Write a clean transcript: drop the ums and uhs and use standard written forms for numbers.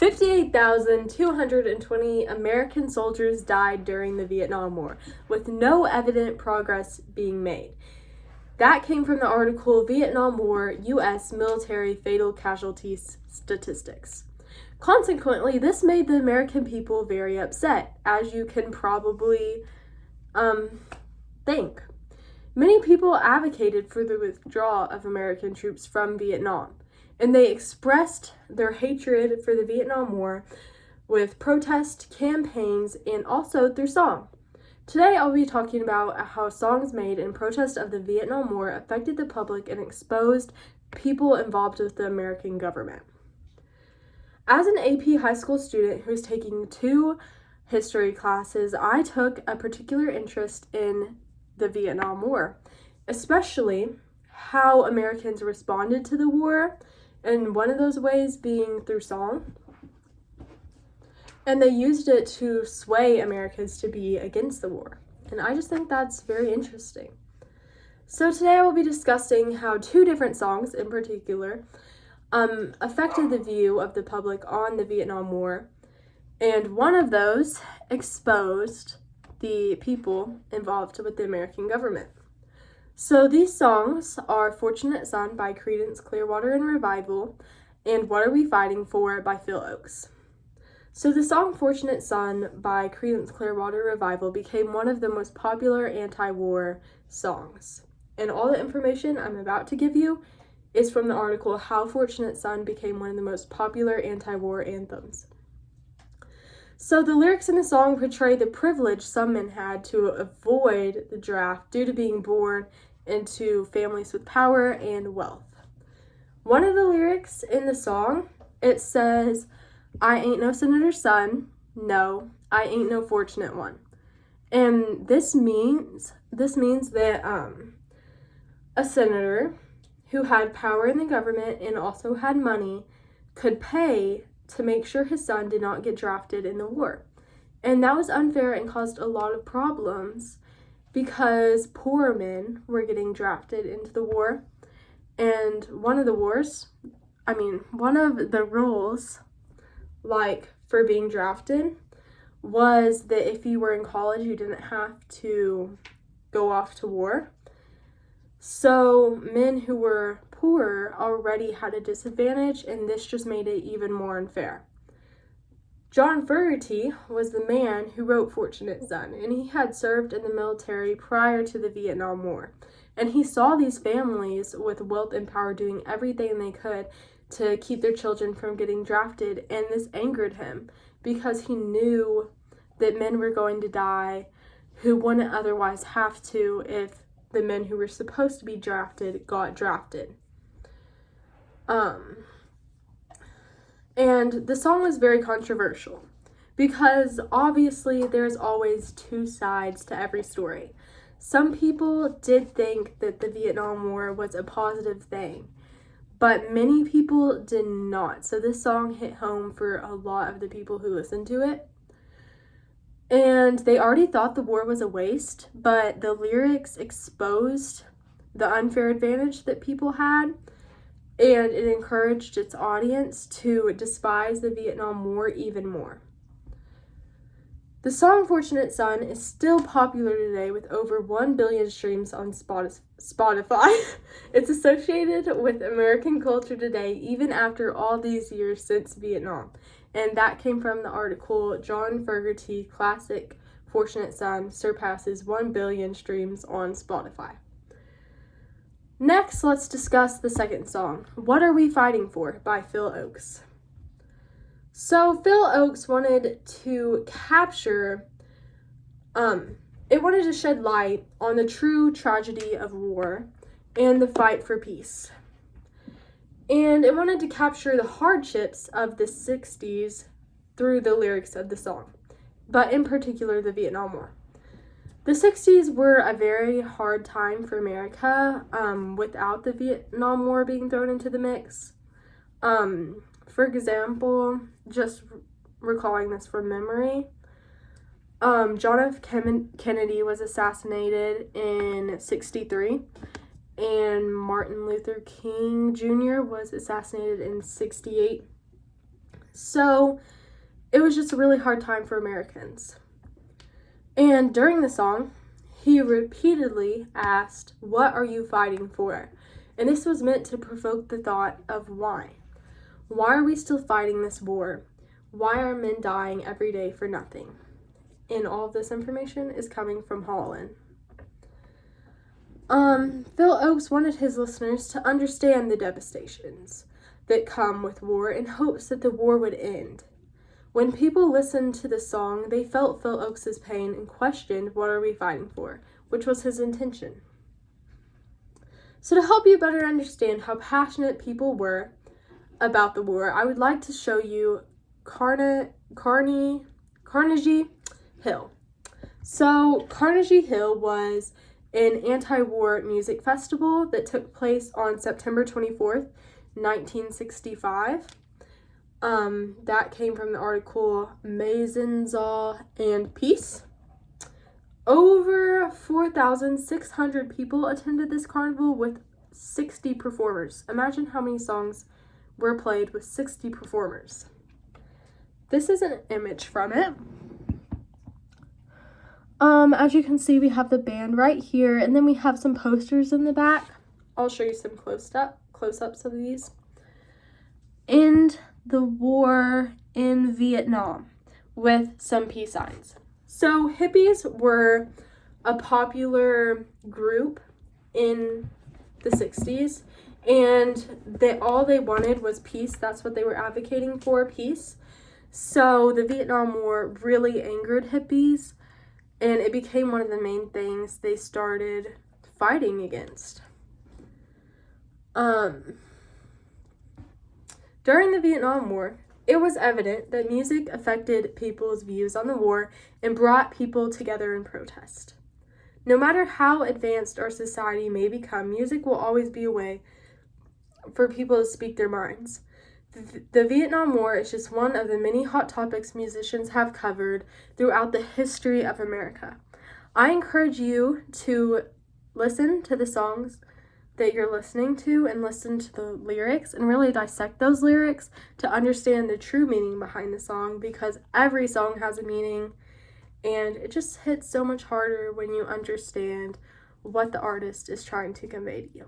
58,220 American soldiers died during the Vietnam War, with no evident progress being made. That came from the article Vietnam War U.S. Military Fatal Casualties Statistics. Consequently, this made the American people very upset, as you can probably think. Many people advocated for the withdrawal of American troops from Vietnam, and they expressed their hatred for the Vietnam War with protest campaigns and also through song. Today I'll be talking about how songs made in protest of the Vietnam War affected the public and exposed people involved with the American government. As an AP high school student who's taking 2 history classes, I took a particular interest in the Vietnam War, especially how Americans responded to the war, and one of those ways being through song. And they used it to sway Americans to be against the war. And I just think that's very interesting. So today I will be discussing how 2 different songs in particular affected the view of the public on the Vietnam War. And one of those exposed the people involved with the American government. So these songs are Fortunate Son by Creedence Clearwater and Revival and What Are We Fighting For by Phil Ochs. So the song Fortunate Son by Creedence Clearwater Revival became one of the most popular anti-war songs. And all the information I'm about to give you is from the article How Fortunate Son Became One of the Most Popular Anti-War Anthems. So the lyrics in the song portray the privilege some men had to avoid the draft due to being born into families with power and wealth. One of the lyrics in the song, it says, "I ain't no senator's son, no, I ain't no fortunate one." And this means that a senator who had power in the government and also had money could pay to make sure his son did not get drafted in the war. And that was unfair and caused a lot of problems because poorer men were getting drafted into the war. And one of the rules, like for being drafted, was that if you were in college, you didn't have to go off to war. So men who were poor already had a disadvantage, and this just made it even more unfair. John Fogerty was the man who wrote Fortunate Son, and he had served in the military prior to the Vietnam War. And he saw these families with wealth and power doing everything they could to keep their children from getting drafted, and this angered him because he knew that men were going to die who wouldn't otherwise have to if the men who were supposed to be drafted got drafted. And the song was very controversial because obviously there's always 2 sides to every story. Some people did think that the Vietnam War was a positive thing, but many people did not. So this song hit home for a lot of the people who listened to it. And they already thought the war was a waste, but the lyrics exposed the unfair advantage that people had, and it encouraged its audience to despise the Vietnam War even more. The song Fortunate Son is still popular today with over 1 billion streams on Spotify. It's associated with American culture today, even after all these years since Vietnam. And that came from the article John Fogerty Classic Fortunate Son surpasses 1 billion streams on Spotify. Next, let's discuss the second song, What Are We Fighting For by Phil Ochs. So Phil Ochs wanted to capture, it wanted to shed light on the true tragedy of war and the fight for peace. And it wanted to capture the hardships of the 60s through the lyrics of the song, but in particular the Vietnam War. The 60s were a very hard time for America without the Vietnam War being thrown into the mix. For example, just recalling this from memory, John F. Kennedy was assassinated in 1963, and Martin Luther King Jr. was assassinated in 1968. So it was just a really hard time for Americans. And during the song, he repeatedly asked, "What are you fighting for?" And this was meant to provoke the thought of why. Why are we still fighting this war? Why are men dying every day for nothing? And all of this information is coming from Holland. Phil Ochs wanted his listeners to understand the devastations that come with war in hopes that the war would end. When people listened to the song, they felt Phil Ochs' pain and questioned, what are we fighting for? Which was his intention. So to help you better understand how passionate people were about the war, I would like to show you Carnegie Hill. So Carnegie Hill was an anti-war music festival that took place on September 24th, 1965. That came from the article Maisenzahl and Peace. Over 4,600 people attended this carnival with 60 performers. Imagine how many songs were played with 60 performers. This is an image from it. As you can see, we have the band right here, and then we have some posters in the back. I'll show you some close-ups of these. End the war in Vietnam with some peace signs. So hippies were a popular group in the 60s, and all they wanted was peace. That's what they were advocating for, peace. So the Vietnam War really angered hippies, and it became one of the main things they started fighting against. During the Vietnam War, it was evident that music affected people's views on the war and brought people together in protest. No matter how advanced our society may become, music will always be a way for people to speak their minds. The Vietnam War is just one of the many hot topics musicians have covered throughout the history of America. I encourage you to listen to the songs that you're listening to and listen to the lyrics and really dissect those lyrics to understand the true meaning behind the song, because every song has a meaning, and it just hits so much harder when you understand what the artist is trying to convey to you.